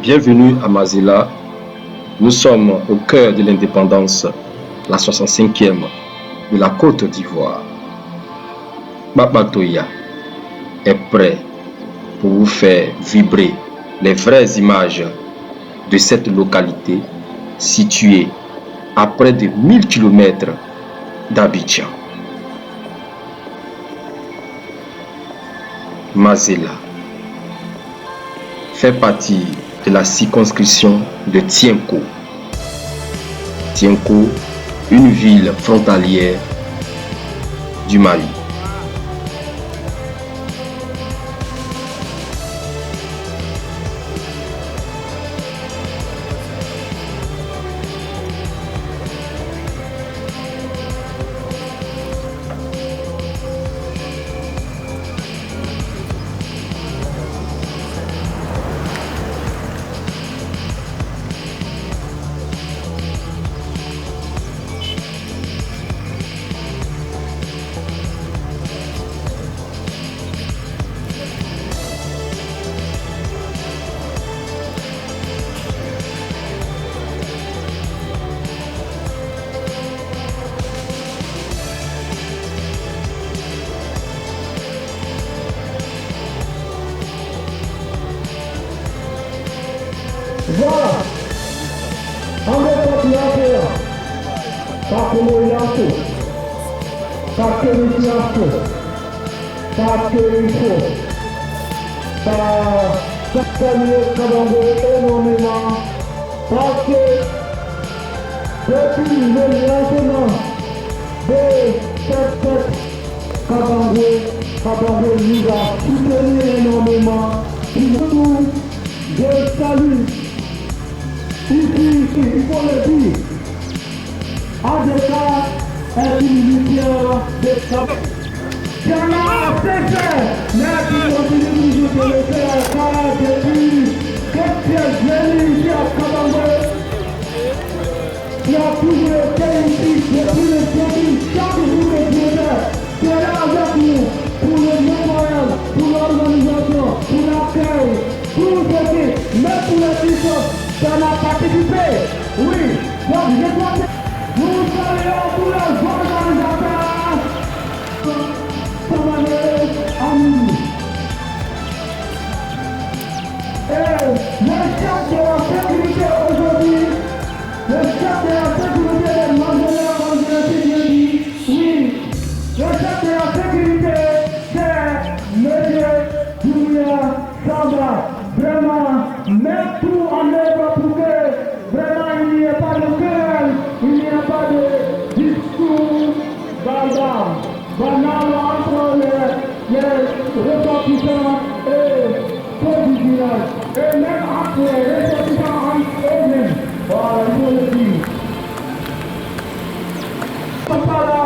Bienvenue à Mazela. Nous sommes au cœur de l'indépendance, la 65e de la Côte d'Ivoire. Babatoya est prêt pour vous faire vibrer les vraies images de cette localité située à près de 1000 km d'Abidjan. Mazela fait partie de la circonscription de Tienko. Tienko, une ville frontalière du Mali. Voilà, on ne peut plus en faire, parce que nous y en faut, parce que nous y en faut, parce qu'il faut, parce que nous travaillons énormément, parce que depuis le lancement de cette fête, Kabangwe nous a soutenu énormément, nous, je salue. Ici, il faut le dire, Adeka est une lutteur de Kabangwe. J'en ai assez fait, mais qui continue toujours de le faire, car depuis que tu es venu ici à Kabangwe, tu as toujours été ici depuis le début, chaque jour de Dieu, tu es là avec nous pour le nettoyage, pour l'organisation, pour l'accueil, pour ceci, même pour les puissances. Tu en as participé, oui, donc je dois te... Nous saluons tous les organisateurs, Samané, Amour. Et le chef de la sécurité aujourd'hui, le chef de la sécurité de Mazela, comme je l'ai dit, oui, le chef de la sécurité, c'est M. Julien Sandra. Vraiment, mettre tout en œuvre pour que vraiment il n'y ait pas de querelle, il n'y ait pas de discours banal entre les ressortissants et ceux et même entre les ressortissants entre eux-mêmes. Voilà, il faut le dire. Voilà.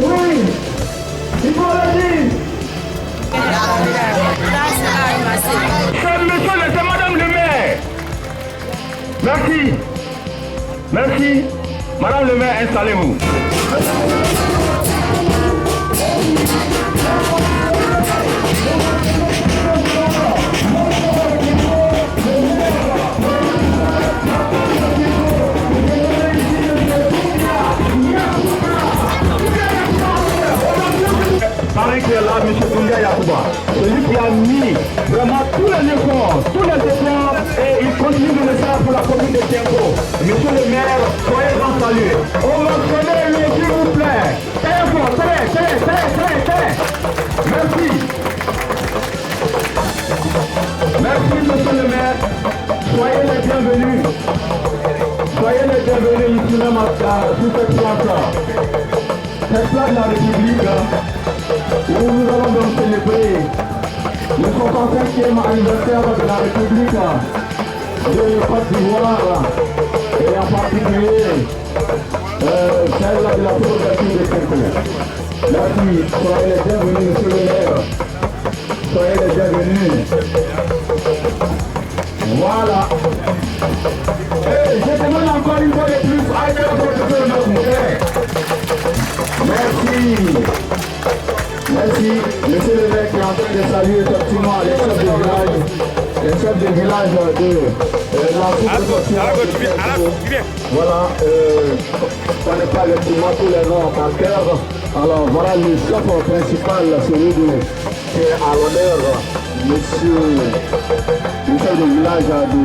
Oui, il faut le dire. C'est madame le maire. Merci. Merci. Madame le maire, installez-vous. Pareil que là, M. Doumbia Yacouba, celui qui a mis vraiment tous les efforts, et il continue de le faire pour la commune de Tienko. Monsieur le maire, soyez grand salué. On va connaître lui, s'il vous plaît. Très fort, très. Merci. Merci, monsieur le maire. Soyez les bienvenus. Soyez les bienvenus ici même sur cette place. Cette place de la République, où nous allons donc célébrer le 65e anniversaire de la République de Côte d'Ivoire et en particulier celle de la la sous-préfecture de Tempo. Merci, soyez les bienvenus, monsieur le maire. Soyez les bienvenus. Voilà. Et je demande encore une fois de plus à être professeur de notre frère. Merci. Merci, monsieur le maire qui est en train de saluer effectivement les chefs de village. Les chefs de village de la sous-préfecture. Voilà, ça n'est pas effectivement tous les noms par cœur. Alors voilà le chef principal, celui qui est à l'honneur, monsieur le chef de village de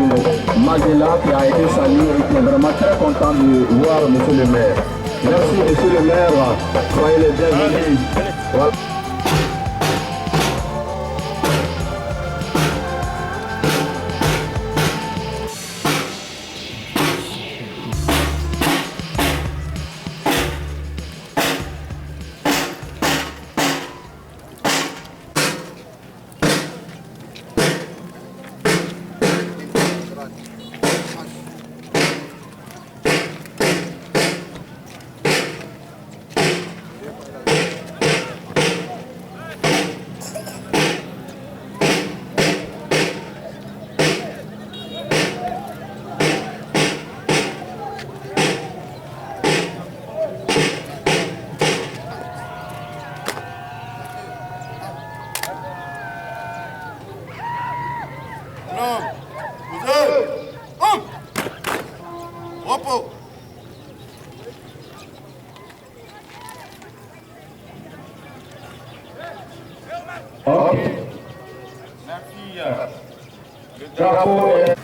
Magela qui a été salué et qui est vraiment très content de voir monsieur le maire. Merci monsieur le maire, soyez les bienvenus. Voilà. Ok. Merci. Le drapeau est...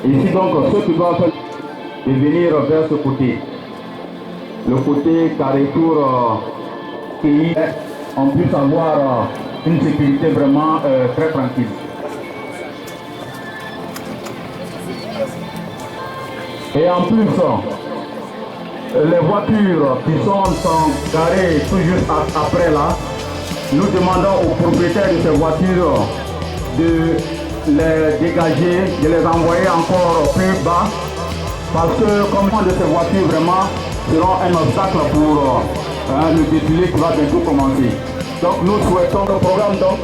Ici donc, ceux qui doivent de venir vers ce côté, le côté carrefour qui on puisse avoir une sécurité vraiment très tranquille. Et en plus, les voitures qui sont garées tout juste après là, nous demandons aux propriétaires de ces voitures de les dégager, de les envoyer encore plus bas, parce que comme de ces voitures vraiment seront un obstacle pour le défilé qui va bientôt commencer. Donc nous souhaitons le programme, donc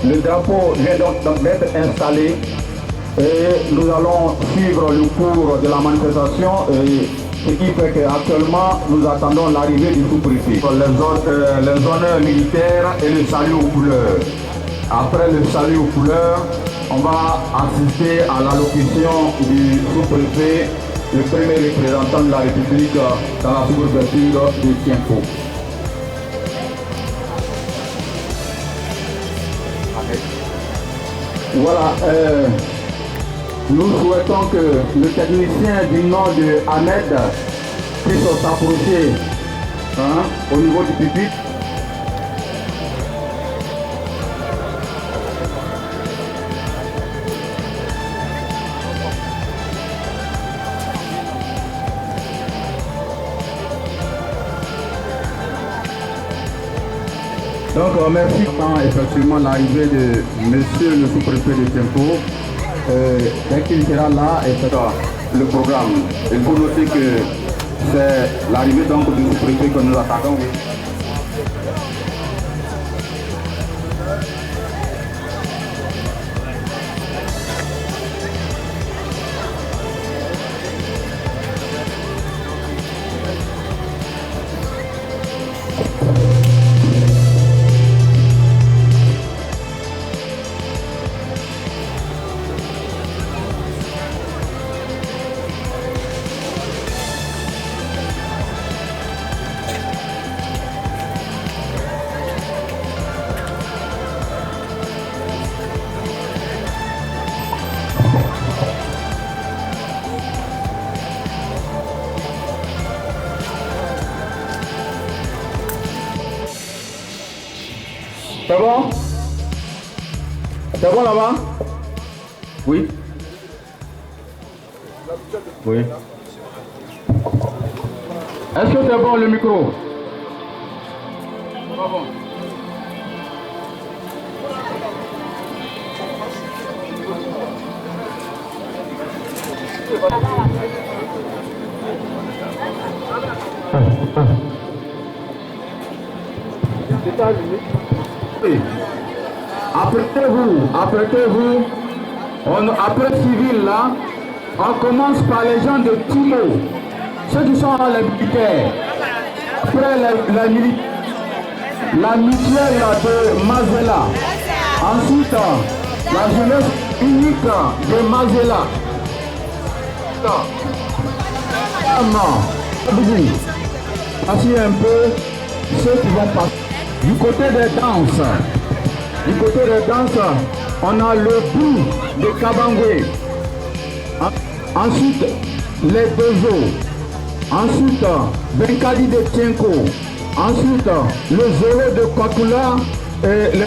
le drapeau vient donc d'être installé et nous allons suivre le cours de la manifestation, et ce qui fait qu'actuellement nous attendons l'arrivée du sous-préfet. Les honneurs militaires et le salut aux couleurs. Après le salut aux couleurs, on va assister à l'allocution du sous-préfet, le premier représentant de la République dans la sous-préfecture de Tiempo. Voilà, nous souhaitons que le technicien du nom de Ahmed puisse s'approcher au niveau du pupitre. Donc merci pour effectivement l'arrivée de monsieur le sous-préfet de Tiempo. Dès qu'il sera là, et le programme. Il faut noter que c'est l'arrivée donc du sous-préfet que nous attendons. C'est bon? C'est bon là-bas? Oui? Oui. Est-ce que c'est bon le micro? Apprêtez-vous. Après civil là, on commence par les gens de Timo, ceux qui sont les militaires. Après la mutuelle de Mazela. Ensuite, la jeunesse unique de Mazela. Voici un peu ceux qui vont passer. Du côté des danses, on a le bout de Kabangwe. Ensuite, les Bezo. Ensuite, Benkadi de Tienko. Ensuite, le Zoro de Kwakula et le...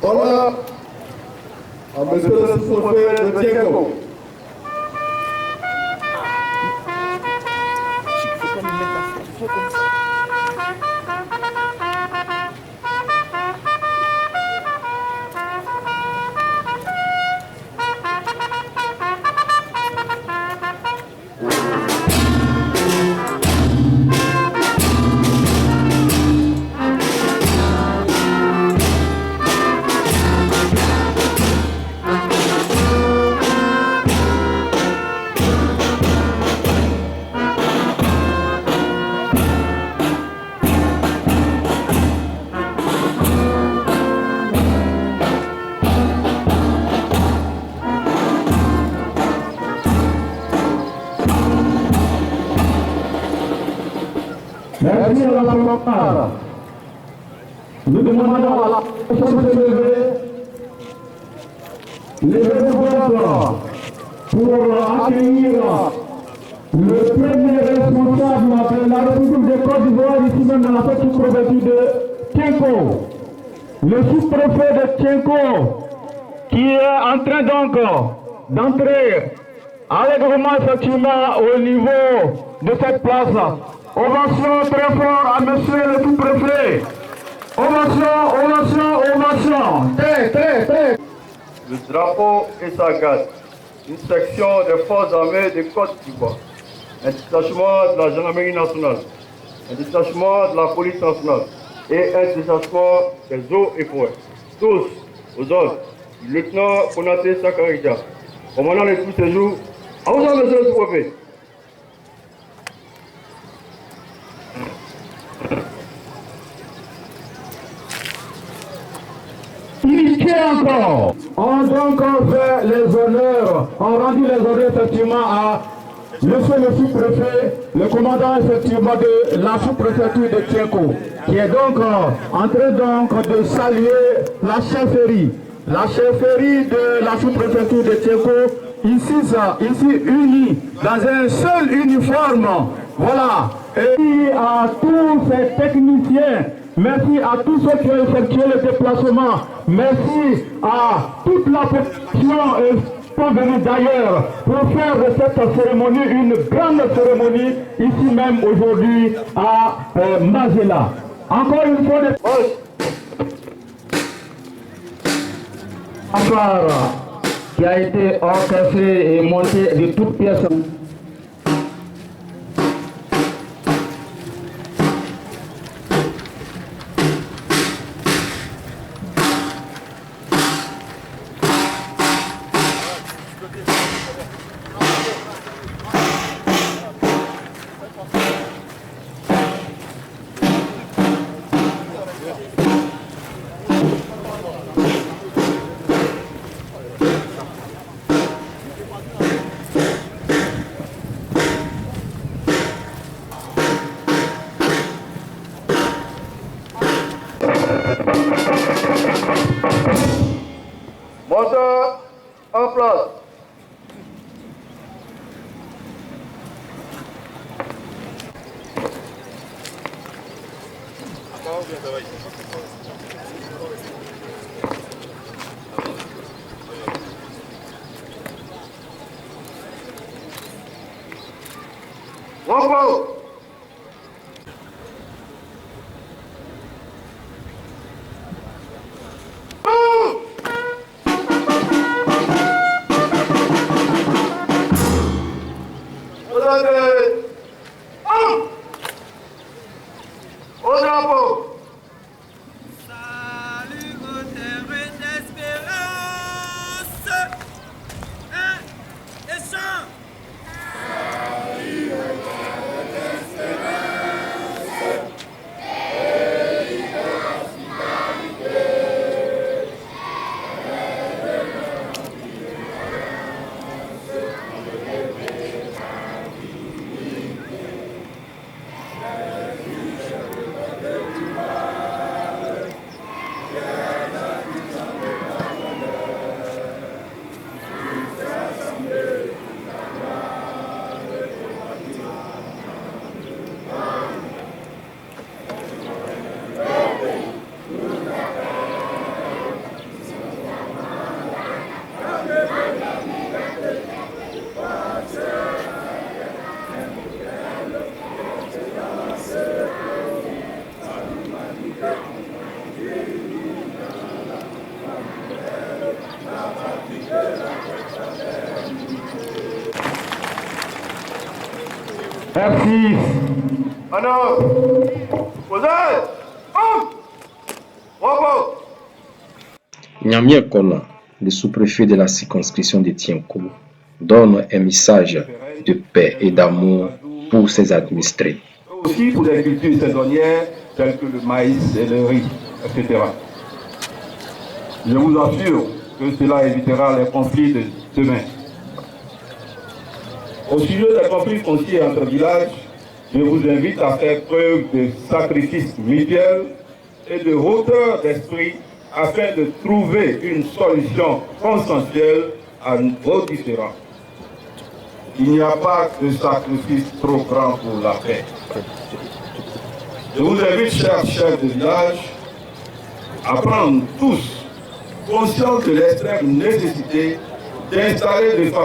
Voilà, à monsieur le sous-préfet de Tienko. Merci à la plupart. Nous demandons à la Chambre de lever pour accueillir le premier responsable de la République de Côte d'Ivoire, ici même dans la petite préfecture de Tienko, le sous-préfet de Tienko, qui est en train donc d'entrer allègrement effectivement au niveau de cette place. Ovation très fort à monsieur le sous-préfet. Ovation. Très. Le drapeau et sa garde, une section des forces armées de Côte d'Ivoire, un détachement de la gendarmerie nationale, un détachement de la police nationale et un détachement des eaux et forêts. Tous aux ordres du lieutenant Konaté Sakarija, commandant les tout séjours. À vous, monsieur le sous-préfet. Encore. On donc fait les honneurs, on rendu les honneurs effectivement à monsieur le sous-préfet, le commandant effectivement de la sous-préfecture de Tienko, qui est donc en train donc de saluer la chefferie de la sous-préfecture de Tienko, ici unie dans un seul uniforme. Voilà. Et à tous ces techniciens, merci à tous ceux qui ont effectué le déplacement, merci à toute la population qui sont venus d'ailleurs pour faire de cette cérémonie une grande cérémonie ici même aujourd'hui à Mazela. Encore une fois, qui a été orchestré et monté de toutes pièces. Monteur, en place. Repos. Au drapeau. Salut, votre espérance. Et chant. Merci. Alors, posez. Repos. Nyamie Kona, le sous-préfet de la circonscription de Tienko, donne un message de paix et d'amour pour ses administrés. Aussi pour les cultures saisonnières telles que le maïs et le riz, etc. Je vous assure que cela évitera les conflits de demain. Au sujet des conflits fonciers entre villages, je vous invite à faire preuve de sacrifice mutuel et de hauteur d'esprit afin de trouver une solution consensuelle à vos différends. Il n'y a pas de sacrifice trop grand pour la paix. Je vous invite, chers chefs de village, à prendre tous conscience de l'extrême nécessité d'installer de façon